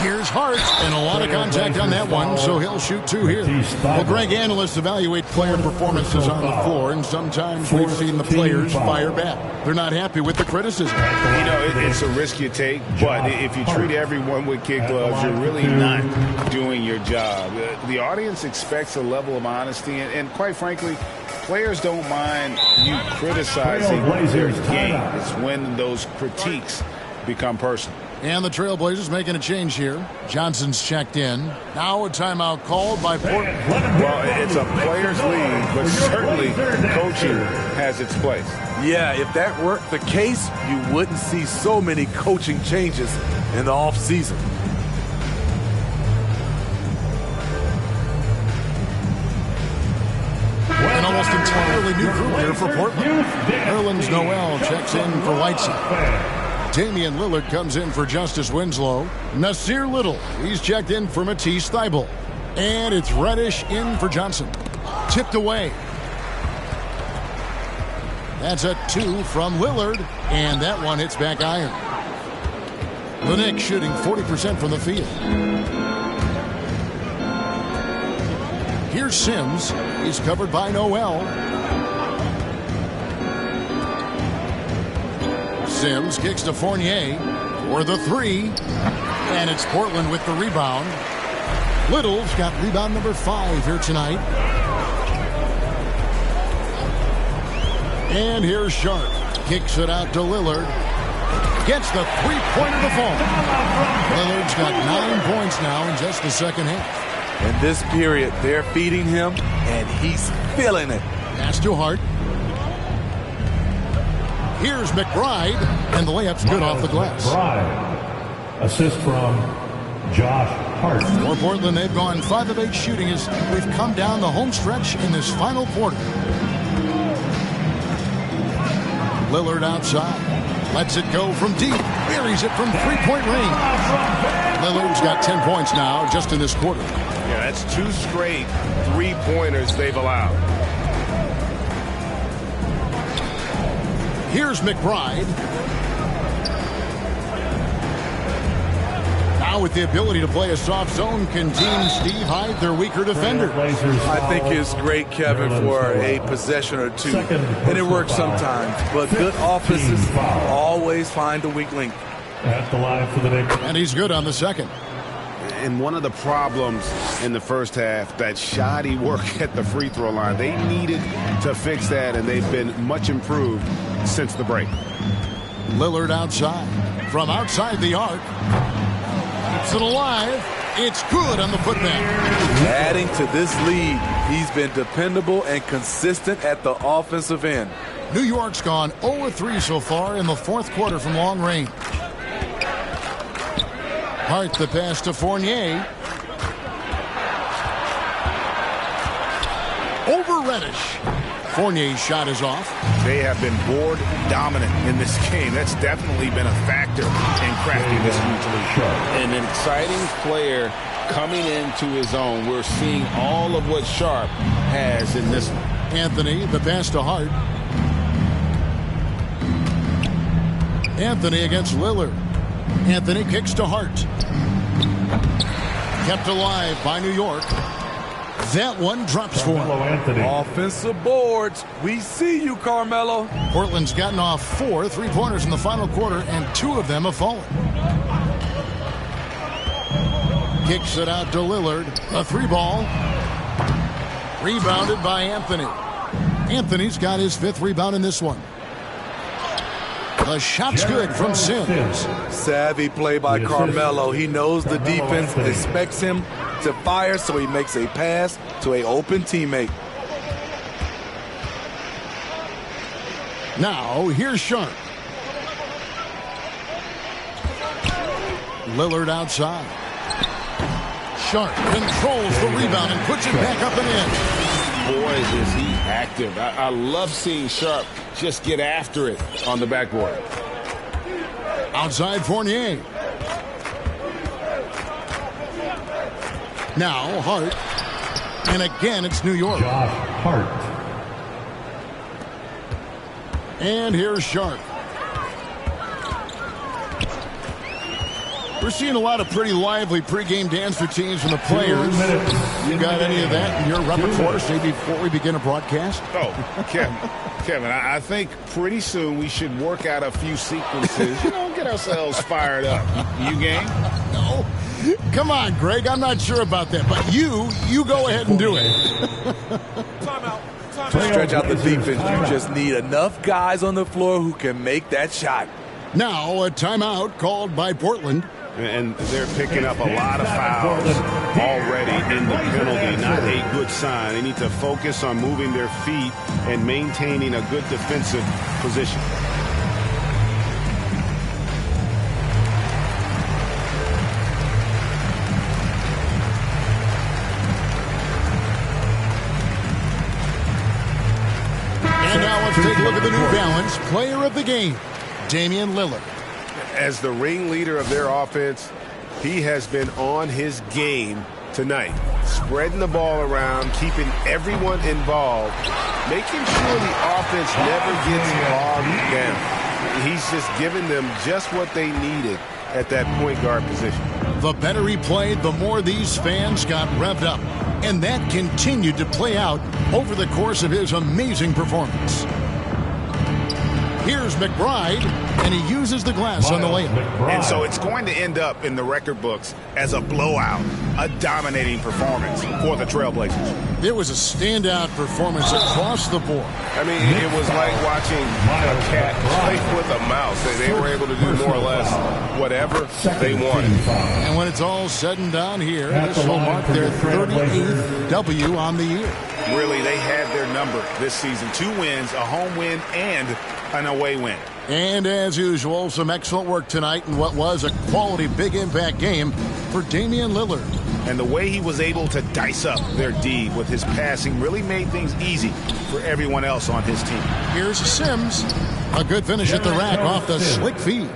Here's Hart, and a lot of contact on that one, so he'll shoot 2 here. Well, Greg, analysts evaluate player performances on the floor, and sometimes we've seen the players fire back. They're not happy with the criticism. You know, it's a risk you take, but if you treat everyone with kid gloves, you're really not doing your job. The audience expects a level of honesty, and quite frankly, players don't mind you criticizing their game. It's when those critiques become personal. And the Trailblazers making a change here. Johnson's checked in. Now a timeout called by Portland. Well, it's a players' league, but certainly coaching has its place. Yeah, if that were the case, you wouldn't see so many coaching changes in the offseason. An almost entirely new group here for Portland. Nerlens Noel checks in for Whiteside. Damian Lillard comes in for Justice Winslow. Nasir Little, he's checked in for Matisse Thybulle. And it's Reddish in for Johnson. Tipped away. That's a 2 from Lillard, and that one hits back iron. The Knicks shooting 40% from the field. Here's Sims. He's covered by Noel. Sims kicks to Fournier for the 3. And it's Portland with the rebound. Little's got rebound number 5 here tonight. And here's Sharp. Kicks it out to Lillard. Gets the 3-pointer to fall. Lillard's got 9 points now in just the second half. In this period, they're feeding him, and he's feeling it. Pass to Hart. Here's McBride, and the layup's good off the glass. McBride. Assist from Josh Hart. For Portland, they've gone 5 of 8 shooting as we've come down the home stretch in this final quarter. Lillard outside. Lets it go from deep. Buries it from three-point range. Lillard's got 10 points now just in this quarter. Yeah, that's 2 straight three-pointers they've allowed. Here's McBride. Now with the ability to play a soft zone, can Team Steve hide their weaker defender? I think it's great, Kevin, for a possession or two. And it works sometimes. But good offenses always find the weak link. At the line for the Knicks. And he's good on the second. And one of the problems in the first half, that shoddy work at the free throw line. They needed to fix that, and they've been much improved since the break. Lillard outside. From outside the arc. Keeps it alive. It's good on the putback. Adding to this lead, he's been dependable and consistent at the offensive end. New York's gone 0-3 so far in the fourth quarter from long range. Hart the pass to Fournier. Over Reddish. Fournier's shot is off. They have been board dominant in this game. That's definitely been a factor in crafting this huge lead. An exciting player coming into his own. We're seeing all of what Sharp has in this one. Anthony, the pass to Hart. Anthony against Lillard. Anthony kicks to Hart. Kept alive by New York. That one drops for him. Offensive boards. We see you, Carmelo. Portland's gotten off 4 3-pointers in the final quarter, and 2 of them have fallen. Kicks it out to Lillard. A 3-ball. Rebounded by Anthony. Anthony's got his 5th rebound in this one. The shot's good from Sims. Savvy play by Carmelo. He knows the defense expects him to fire, so he makes a pass to an open teammate. Now, here's Sharp. Lillard outside. Sharp controls the rebound and puts it back up and in. Boy, is he active. I love seeing Sharp just get after it on the backboard. Outside Fournier. Now Hart. And again, it's New York. Josh Hart. And here's Sharp. We're seeing a lot of pretty lively pregame dance routines from the players. You got any of that in your repertoire, say, before we begin a broadcast? Oh, Kevin, I think pretty soon we should work out a few sequences, get ourselves fired up. You game? No. Come on, Greg. I'm not sure about that. But you go ahead and do it. Timeout. To stretch out the defense, you just need enough guys on the floor who can make that shot. Now a timeout called by Portland. And they're picking up a lot of fouls already in the penalty. Not a good sign. They need to focus on moving their feet and maintaining a good defensive position. And now let's take a look at the New Balance player of the game, Damian Lillard. As the ringleader of their offense, he has been on his game tonight, spreading the ball around, keeping everyone involved, making sure the offense never gets bogged down. He's just giving them just what they needed at that point guard position. The better he played, the more these fans got revved up. And that continued to play out over the course of his amazing performance. Here's McBride, and he uses the glass on the layup. And so it's going to end up in the record books as a blowout, a dominating performance for the Trailblazers. It was a standout performance across the board. I mean, it was like watching a cat play with a mouse. They were able to do more or less whatever they wanted. And when it's all said and done here, this will mark their 38th W on the year. Really, they had their number this season. 2 wins, a home win, and an away win. And as usual, some excellent work tonight in what was a quality big impact game for Damian Lillard. And the way he was able to dice up their D with his passing really made things easy for everyone else on his team. Here's Sims. A good finish at the rack off the slick feed.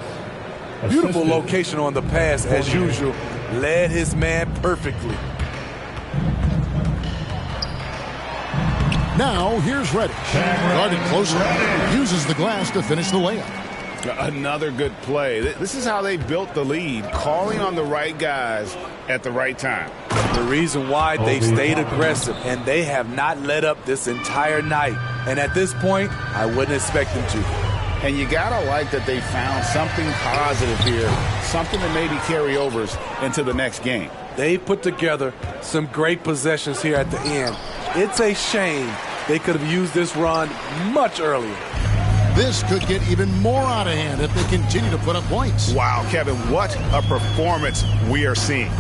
Beautiful location on the pass as usual. Led his man perfectly. Now here's Reddish. Guarded closely. Uses the glass to finish the layup. Another good play. This is how they built the lead, calling on the right guys at the right time. The reason why they've stayed aggressive, and they have not let up this entire night. And at this point, I wouldn't expect them to. And you gotta like that they found something positive here, something that maybe carry overs into the next game. They put together some great possessions here at the end. It's a shame they could have used this run much earlier. This could get even more out of hand if they continue to put up points. Wow, Kevin, what a performance we are seeing.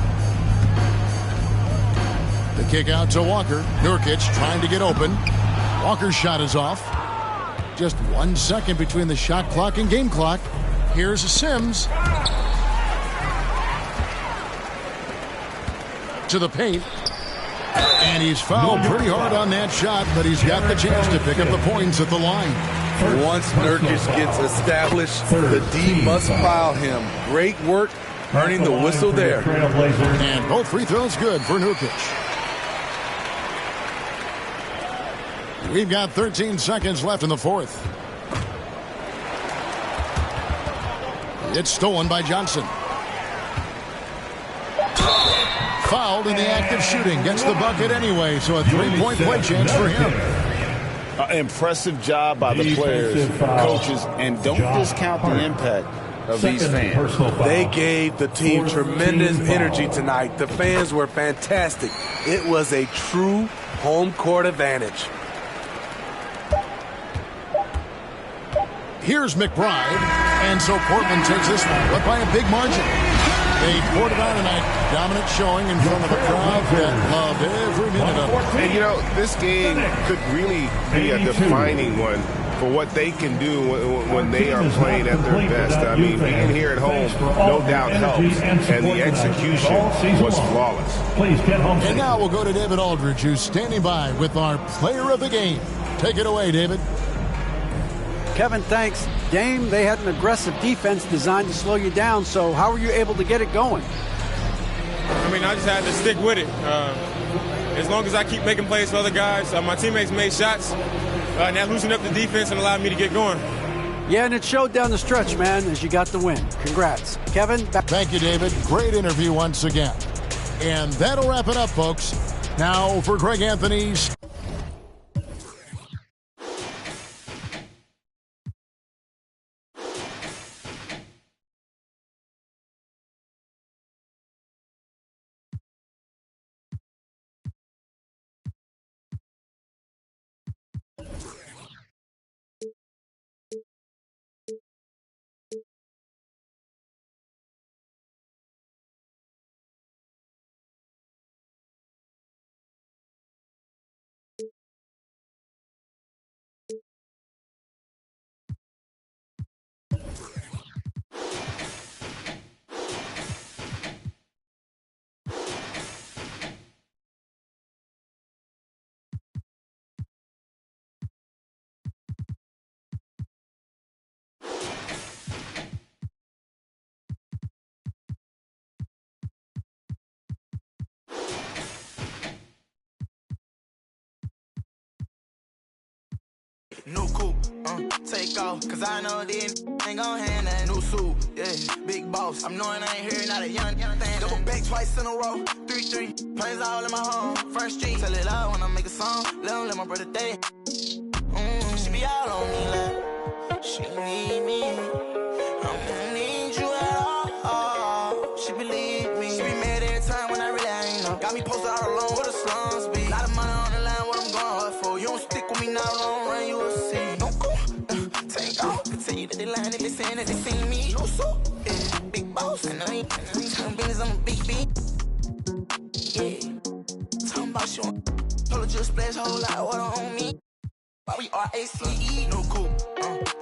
The kick out to Walker. Nurkic trying to get open. Walker's shot is off. Just 1 second between the shot clock and game clock. Here's Sims. To the paint. And he's fouled pretty hard on that shot, but he's got the chance to pick up the points at the line. Once Nurkic gets established, the D must foul him. Great work earning the whistle there. And both free throws good for Nurkic. We've got 13 seconds left in the fourth. It's stolen by Johnson. Fouled in the act of shooting. Gets the bucket anyway, so a three-point play chance for him. Impressive job by the players, coaches, and don't discount the impact of these fans. They gave the team tremendous energy tonight. The fans were fantastic. It was a true home court advantage. Here's McBride, and so Portland takes this one, but by a big margin. They poured it out tonight, dominant showing in front of a crowd that loved every minute of it. And, you know, this game could really be a defining one for what they can do when they are playing at their best. I mean, being here at home, no doubt helps, and the execution was flawless. And now we'll go to David Aldridge, who's standing by with our player of the game. Take it away, David. Kevin, thanks. Dame, they had an aggressive defense designed to slow you down, so how were you able to get it going? I mean, I just had to stick with it. As long as I keep making plays for other guys, my teammates made shots, and that loosened up the defense and allowed me to get going. Yeah, and it showed down the stretch, man, as you got the win. Congrats. Kevin, back. Thank you, David. Great interview once again. And that'll wrap it up, folks. Now for Greg Anthony's new coupe, take off, cause I know this ain't gon' hand that new suit, yeah, big boss, I'm knowing I ain't hearing not a young thing, double back twice in a row, 3-3, planes all in my home, first street, tell it loud when I make a song, let my brother day, she be all on me like, she need me, I don't need you at all, she believe me, she be mad every time when I really ain't know, got me posted out alone where the slums be, lot of money on the line, what I'm going hard for, you don't stick with me now, long run, you will see. Don't go, take off, continue to the line, they saying that they seen me. No so, yeah, big boss, and I ain't turn business, I'm a big B. Yeah, talking about you, told her just splash a whole lot of water on me. ROBY2345's, new coupe,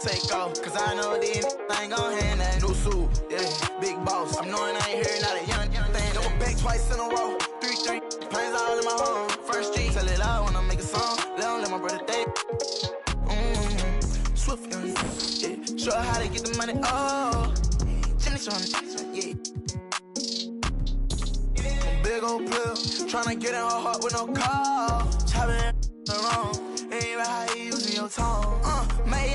take off, cause I know these ain't gon' hand that new suit, yeah, big boss, I'm knowing I ain't hearing not a young thing, double back twice in a row, 3-3, planes all in my home, first street, tell it loud when I make a song, let my brother think, Swift, yeah, show her how to get the money, oh, Jimmy Sean, yeah. Big old player, tryna get in her heart with no call. Chopping around, ain't right how you using your tone. Man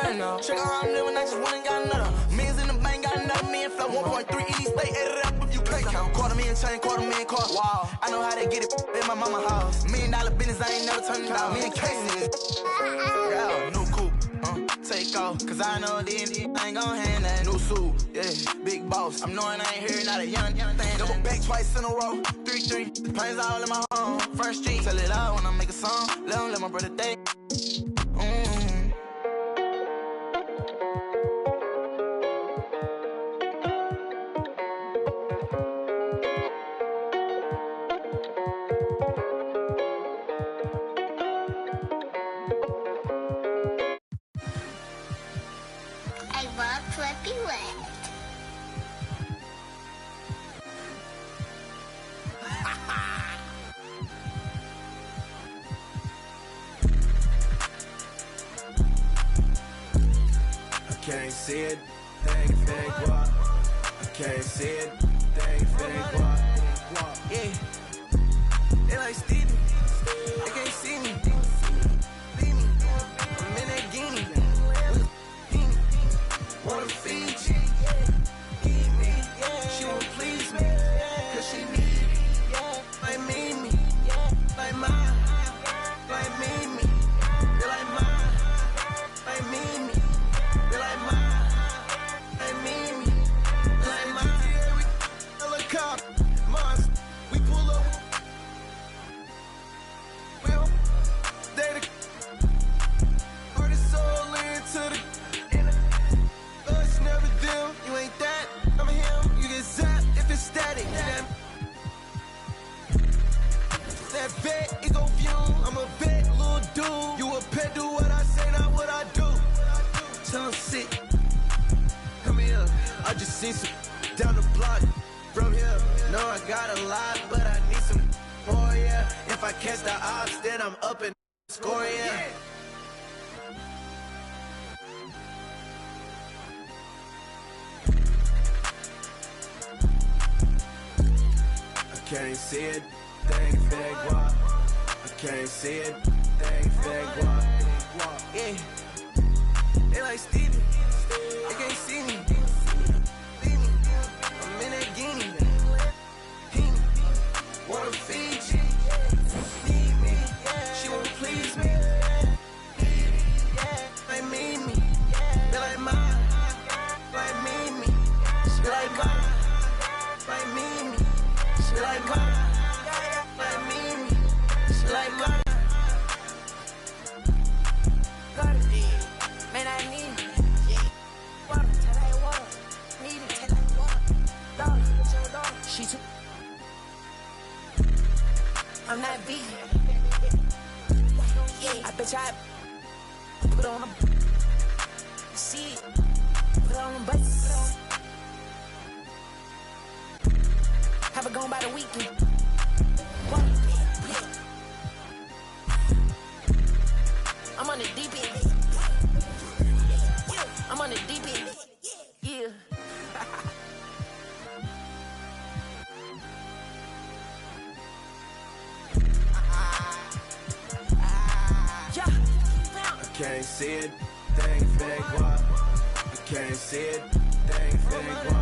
right now. Check out how I'm living, I just went and got another. Millions in the bank, got another million flow. 1.3 ED stay, add it up if you play count. $250,000 chain, $250,000 car. Wow, I know how to get it in my mama house. $1 million business, I ain't never turning down. Me and Casey, yeah, new coupe. Take off, cause I know these ain't gon' hand that new suit, yeah, big boss, I'm knowing I ain't hearing not a young thing, double back twice in a row, 3-3, the planes all in my home, first street, tell it loud when I make a song, let my brother think, Can't see it, thing walk. I can't see it, thing walk. yeah, they like Stevie, they can't see me, leave me, I'm in that guinea, wanna feed you, eat me, she won't please me, cause she need me, like me, like mine, like me, they like mine, like me. I'm a vet, little dude. You a pet, do what I say, not what I do. Tell him sit. Come here. I just seen some down the block from here. No, I got a lot, but I need some more, yeah. If I catch the ops, then I'm up and score, yeah. I can't see it, thing walk. I can't see it, thing walk. Yeah, they like Stevie, they can't see me. Leave me, I'm in that guinea. Wanna feed you, need me, she won't please me. Like me, they like mine, like me, she like mine, like me, she like mine, like me. Like God. Got it. Man, I need it. Water, tell that water. Need it, tell that water. Dollar, tell dollar. She too. I'm not vegan. Yeah, I bet I put on a see it. Put on a bus. Have it gone by the weekend. I'm on the deep end. I'm on the deep end. Yeah. I can't see it, thing walk. I can't see it, thing walk.